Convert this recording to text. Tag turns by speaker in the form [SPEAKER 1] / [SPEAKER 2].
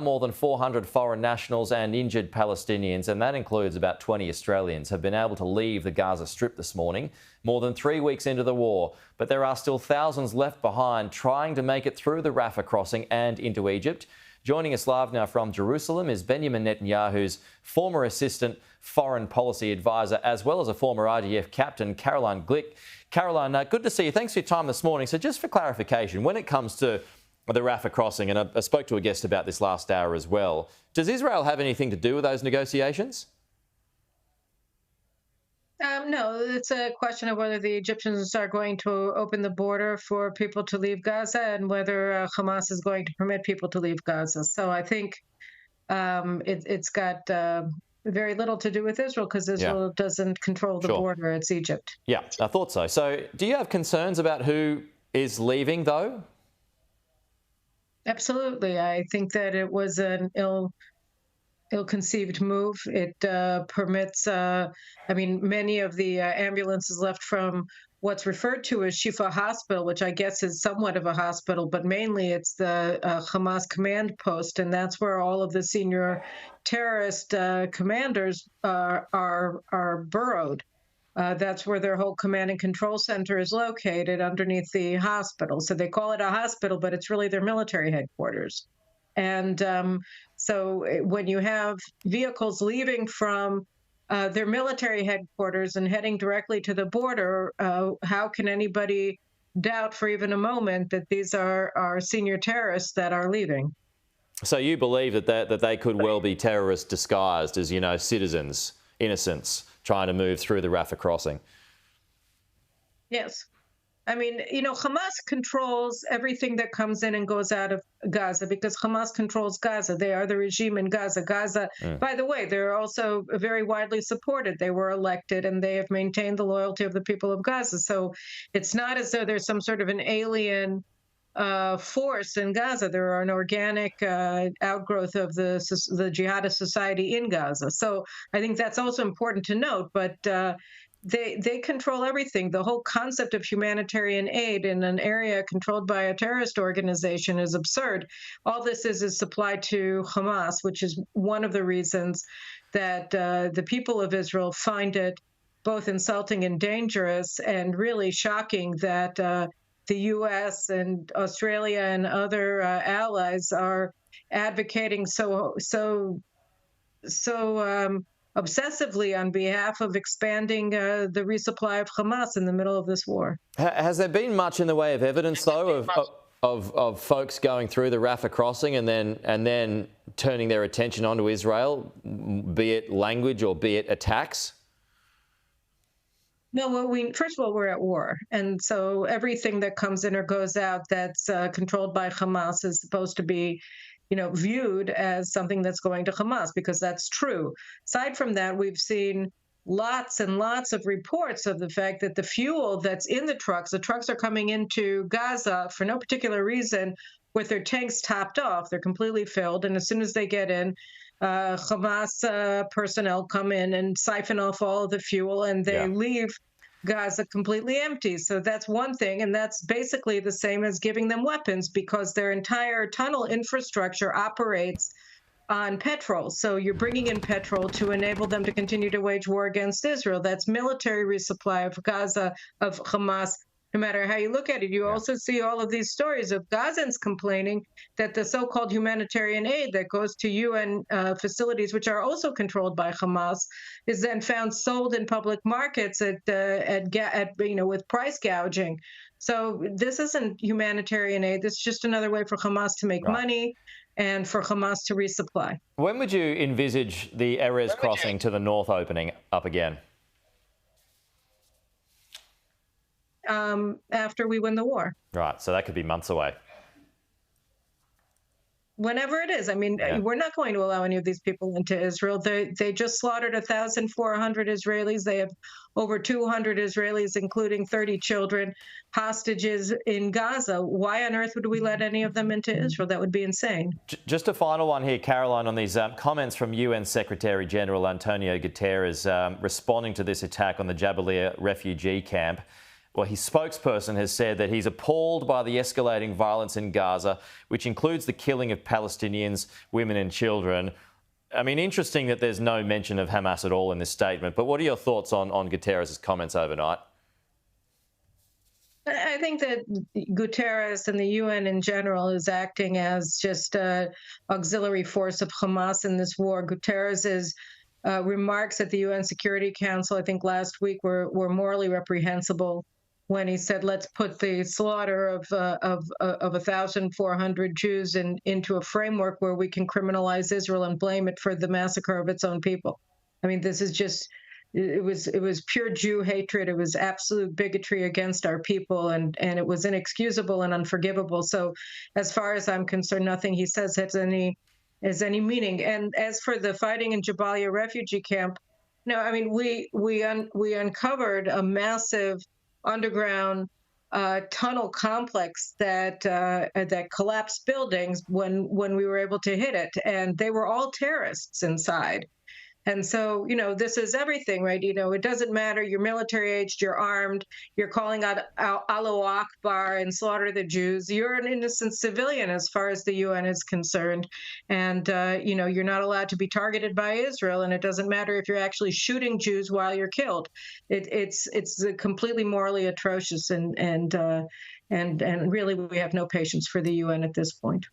[SPEAKER 1] More than 400 foreign nationals and injured Palestinians, and that includes about 20 Australians, have been able to leave the Gaza Strip this morning, more than 3 weeks into the war. But there are still thousands left behind trying to make it through the Rafah crossing and into Egypt. Joining us live now from Jerusalem is Benjamin Netanyahu's former assistant foreign policy advisor, as well as a former IDF captain, Caroline Glick. Caroline, good to see you. Thanks for your time this morning. So just for clarification, when it comes to the Rafah crossing, and I spoke to a guest about this last hour as well, does Israel have anything to do with those negotiations?
[SPEAKER 2] No, it's a question of whether the Egyptians are going to open the border for people to leave Gaza and whether Hamas is going to permit people to leave Gaza. So I think it's got very little to do with Israel because Israel doesn't control the border. It's Egypt.
[SPEAKER 1] Yeah, I thought so. So do you have concerns about who is leaving, though?
[SPEAKER 2] Absolutely. I think that it was an ill-conceived move. It permits, many of the ambulances left from what's referred to as Shifa Hospital, which I guess is somewhat of a hospital, but mainly it's the Hamas command post, and that's where all of the senior terrorist commanders are burrowed. That's where their whole command and control center is located, underneath the hospital. So they call it a hospital, but it's really their military headquarters. And so when you have vehicles leaving from their military headquarters and heading directly to the border, how can anybody doubt for even a moment that these are senior terrorists that are leaving?
[SPEAKER 1] So you believe that they could well be terrorists disguised as, citizens, innocents, trying to move through the Rafah crossing?
[SPEAKER 2] Yes. Hamas controls everything that comes in and goes out of Gaza because Hamas controls Gaza. They are the regime in Gaza. By the way, they're also very widely supported. They were elected and they have maintained the loyalty of the people of Gaza. So it's not as though there's some sort of an alien force in Gaza. They're an organic outgrowth of the jihadist society in Gaza. So I think that's also important to note. But they control everything. The whole concept of humanitarian aid in an area controlled by a terrorist organization is absurd. All this is supplied to Hamas, which is one of the reasons that the people of Israel find it both insulting and dangerous, and really shocking that the U.S. and Australia and other allies are advocating so obsessively on behalf of expanding the resupply of Hamas in the middle of this war.
[SPEAKER 1] Has there been much in the way of evidence, though, of folks going through the Rafah crossing and then turning their attention onto Israel, be it language or be it attacks?
[SPEAKER 2] No, well, first of all, we're at war. And so everything that comes in or goes out that's controlled by Hamas is supposed to be, viewed as something that's going to Hamas, because that's true. Aside from that, we've seen lots and lots of reports of the fact that the fuel that's in the trucks are coming into Gaza for no particular reason with their tanks topped off. They're completely filled. And as soon as they get in, Hamas personnel come in and siphon off all of the fuel, and they leave Gaza completely empty. So that's one thing, and that's basically the same as giving them weapons, because their entire tunnel infrastructure operates on petrol. So you're bringing in petrol to enable them to continue to wage war against Israel. That's military resupply of Gaza, of Hamas. No matter how you look at it, you also see all of these stories of Gazans complaining that the so-called humanitarian aid that goes to UN facilities, which are also controlled by Hamas, is then found sold in public markets with price gouging. So this isn't humanitarian aid. This is just another way for Hamas to make money and for Hamas to resupply.
[SPEAKER 1] When would you envisage the Erez crossing to the north opening up again?
[SPEAKER 2] After we win the war.
[SPEAKER 1] Right, so that could be months away.
[SPEAKER 2] Whenever it is. We're not going to allow any of these people into Israel. They just slaughtered 1,400 Israelis. They have over 200 Israelis, including 30 children, hostages in Gaza. Why on earth would we let any of them into Israel? That would be insane.
[SPEAKER 1] Just a final one here, Caroline, on these comments from UN Secretary General Antonio Guterres responding to this attack on the Jabalia refugee camp. Well, his spokesperson has said that he's appalled by the escalating violence in Gaza, which includes the killing of Palestinians, women and children. I mean, interesting that there's no mention of Hamas at all in this statement, but what are your thoughts on Guterres' comments overnight?
[SPEAKER 2] I think that Guterres and the UN in general is acting as just an auxiliary force of Hamas in this war. Guterres's remarks at the UN Security Council, I think last week, were morally reprehensible when he said, "Let's put the slaughter of 1,400 Jews into a framework where we can criminalize Israel and blame it for the massacre of its own people." I mean, this is just. It was pure Jew hatred. It was absolute bigotry against our people, and it was inexcusable and unforgivable. So, as far as I'm concerned, nothing he says has any meaning. And as for the fighting in Jabalia refugee camp, no, I mean we uncovered a massive underground tunnel complex that collapsed buildings when we were able to hit it, and they were all terrorists inside. And so, this is everything, right? It doesn't matter. You're military aged, you're armed, you're calling out Allahu Akbar and slaughter the Jews. You're an innocent civilian as far as the UN is concerned. And, you're not allowed to be targeted by Israel. And it doesn't matter if you're actually shooting Jews while you're killed. It's completely morally atrocious. And really, we have no patience for the UN at this point.